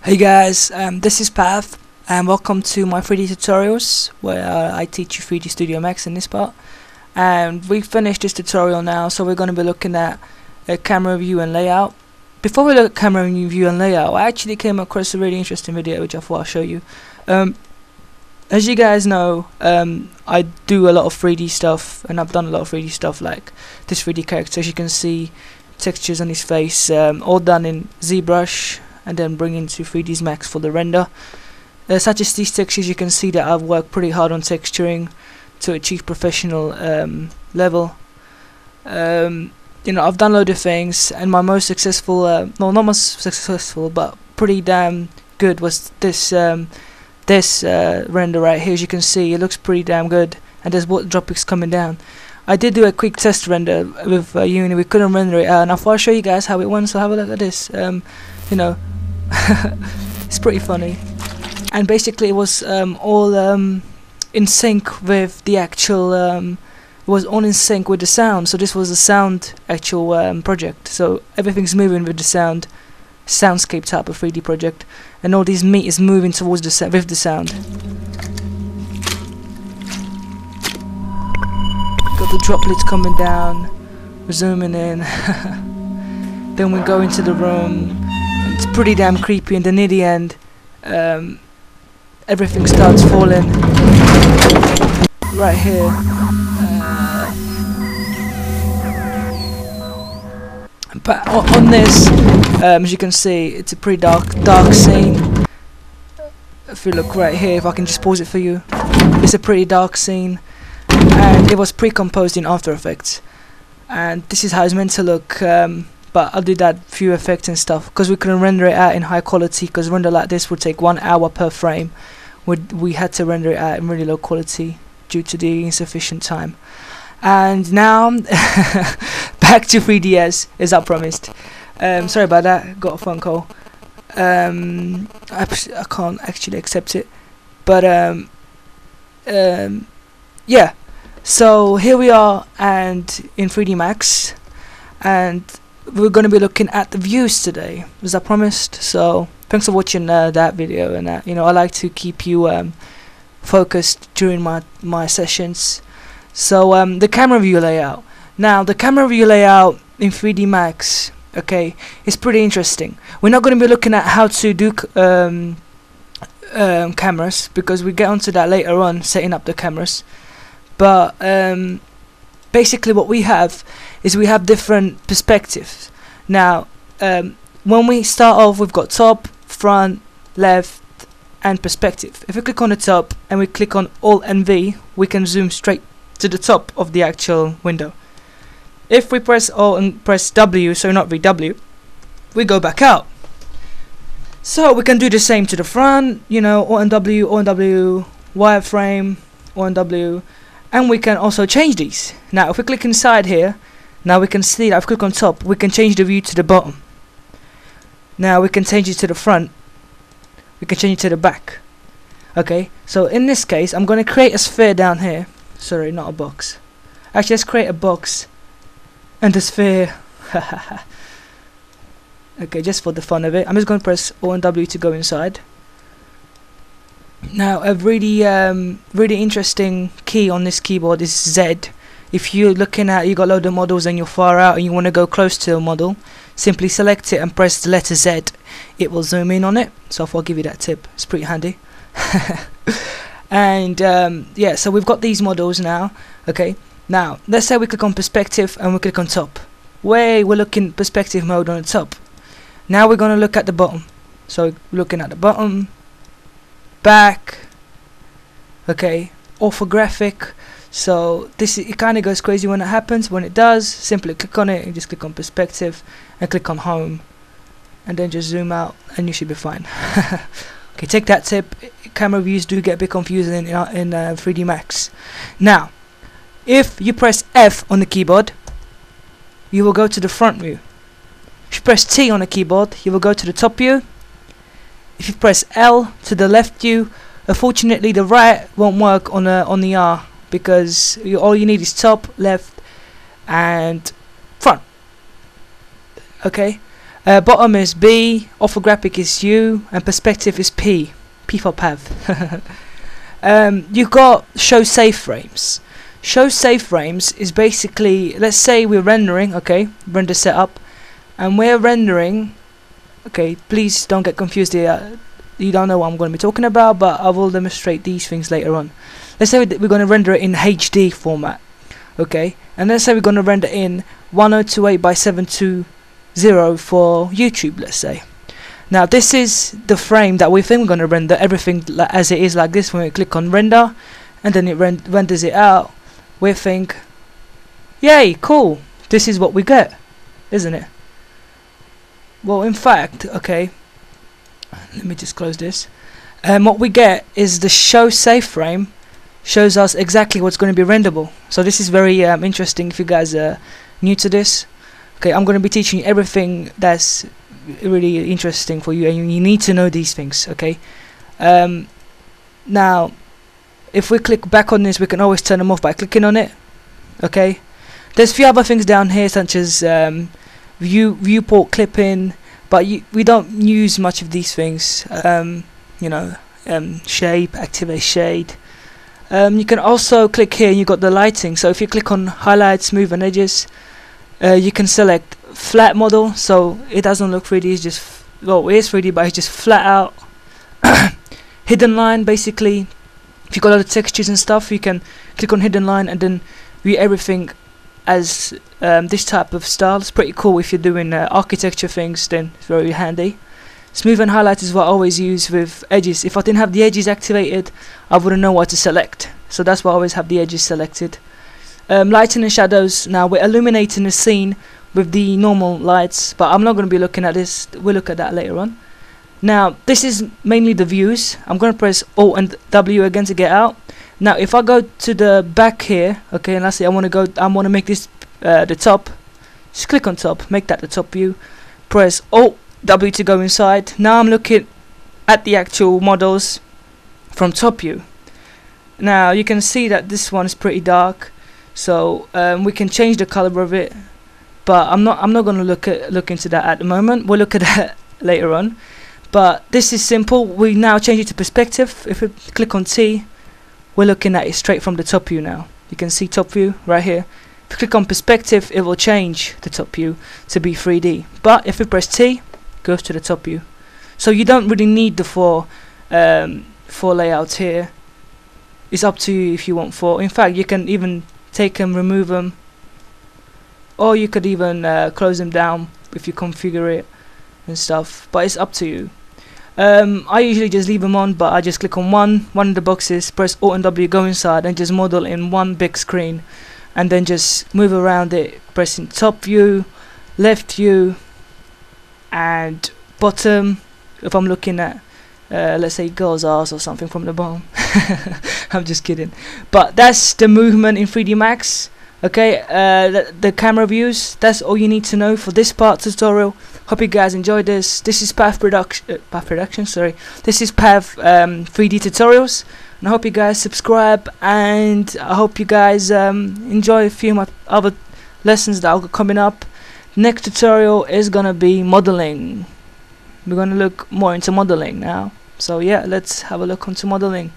Hey guys, this is Path and welcome to my 3D tutorials where I teach you 3D Studio Max in this part. And we finished this tutorial now, so we're going to be looking at camera view and layout. Before we look at camera view and layout, I actually came across a really interesting video which I thought I'll show you. As you guys know, I do a lot of 3D stuff, and I've done a lot of 3D stuff like this 3D character. As you can see, textures on his face, all done in ZBrush, and then bring into 3ds Max for the render. Such as these textures, you can see that I've worked pretty hard on texturing to achieve professional level. You know, I've done a load of things, and my most successful, no, not most successful, but pretty damn good was this render right here. As you can see, it looks pretty damn good, and there's water droplets coming down. I did do a quick test render with Uni. We couldn't render it out, and I thought I'd show you guys how it went. So have a look at this. You know, it's pretty funny, and basically it was all in sync with the actual. It was all in sync with the sound. So this was a sound actual project. So everything's moving with the soundscape type of 3D project, and all these meat is moving towards the with the sound. Got the droplets coming down. We're zooming in. Then we go into the room. It's pretty damn creepy, and then near the end, everything starts falling. Right here. But on this, as you can see, it's a pretty dark scene. If you look right here, if I can just pause it for you, it's a pretty dark scene, and it was pre-composed in After Effects. And this is how it's meant to look. But I'll do that few effects and stuff because we couldn't render it out in high quality, because render like this would take 1 hour per frame. We had to render it out in really low quality due to the insufficient time. And now back to 3ds as I promised. Sorry about that, got a phone call. I can't actually accept it, but yeah, so here we are, and in 3D Max, and we're going to be looking at the views today, as I promised. So thanks for watching that video, and you know, I like to keep you focused during my sessions. So the camera view layout. Now the camera view layout in 3D Max, okay, is pretty interesting. We're not going to be looking at how to do cameras, because we get onto that later on, setting up the cameras. But basically what we have is we have different perspectives. Now when we start off, we've got top, front, left and perspective. If we click on the top and we click on Alt and V, we can zoom straight to the top of the actual window. If we press Alt and press W, so not VW, we go back out. So we can do the same to the front, you know, Alt and W, wireframe, Alt and W. And we can also change these. Now if we click inside here, now we can see that if we click on top, we can change the view to the bottom. Now we can change it to the front, we can change it to the back. Okay, so in this case I'm going to create a sphere down here. Sorry, not a box. Actually, let's create a box and a sphere. Okay, just for the fun of it, I'm just going to press O and W to go inside. Now a really interesting key on this keyboard is Z. If you're looking at, you got a load of models and you're far out and you want to go close to a model, simply select it and press the letter Z. It will zoom in on it. So I'll give you that tip, it's pretty handy. And yeah, so we've got these models now. Okay, now let's say we click on perspective and we click on top. We're looking perspective mode on the top. Now we're going to look at the bottom. So looking at the bottom, back, okay, orthographic. So this it kind of goes crazy when it happens. When it does, simply click on it and just click on perspective and click on home, and then just zoom out and you should be fine. Okay, take that tip. Camera views do get a bit confusing in 3D Max. Now if you press F on the keyboard, you will go to the front view. If you press T on the keyboard, you will go to the top view. If you press L to the left view, unfortunately the right won't work on the R, because all you need is top, left and front. Okay, Bottom is B, orthographic is U, and perspective is P. P for Pav. You've got show save frames. Show save frames is basically, let's say we're rendering, okay, render setup, and we're rendering, okay, please don't get confused here, you don't know what I'm going to be talking about, but I will demonstrate these things later on. Let's say we're going to render it in HD format, okay, and let's say we're going to render in 1028 by 720 for YouTube, let's say. Now this is the frame that we think we're going to render everything as it is, like this. When we click on render and then it renders it out, we think, yay, cool, this is what we get, isn't it? Well, in fact, okay, let me just close this. What we get is the show save frame shows us exactly what's going to be renderable. So this is very interesting if you guys are new to this. Okay, I'm going to be teaching you everything that's really interesting for you, and you need to know these things, okay? Now, if we click back on this, we can always turn them off by clicking on it, okay? There's a few other things down here, such as viewport clipping, but we don't use much of these things. You know, shape, activate shade. You can also click here and you got the lighting. So if you click on highlight, smooth and edges, you can select flat model, so it doesn't look 3D, it's just, well, it is 3D, but it's just flat out. Hidden line, basically, if you got other textures and stuff, you can click on hidden line and then view everything as this type of style. It's pretty cool if you're doing architecture things, then it's very handy. Smooth and highlight is what I always use with edges. If I didn't have the edges activated, I wouldn't know what to select, so that's why I always have the edges selected. Lighting and shadows, now we're illuminating the scene with the normal lights, but I'm not going to be looking at this, we'll look at that later on. Now this is mainly the views. I'm going to press Alt and W again to get out. Now if I go to the back here, okay, and let's say I want to make this the top, just click on top, make that the top view, press Alt W to go inside. Now I'm looking at the actual models from top view. Now you can see that this one is pretty dark, so we can change the color of it, but I'm not going to look into that at the moment. We'll look at that later on. But this is simple. We now change it to perspective. If we click on T, we're looking at it straight from the top view now. You can see top view right here. If you click on perspective, it will change the top view to be 3D. But if we press T, it goes to the top view. So you don't really need the four layouts here. It's up to you if you want four. In fact, you can even take them, remove them, or you could even close them down if you configure it and stuff, but it's up to you. I usually just leave them on, but I just click on one of the boxes, press Alt and W, go inside and just model in one big screen, and then just move around it, pressing top view, left view, and bottom if I'm looking at let's say girl's ass or something from the bottom. I'm just kidding, but that's the movement in 3D Max. Okay, the camera views, that's all you need to know for this part tutorial. Hope you guys enjoyed this. This is Pav Production, sorry. This is Pav 3D tutorials, and I hope you guys subscribe, and I hope you guys enjoy a few other lessons that are coming up. Next tutorial is gonna be modeling. We're gonna look more into modeling now. So yeah, let's have a look into modeling.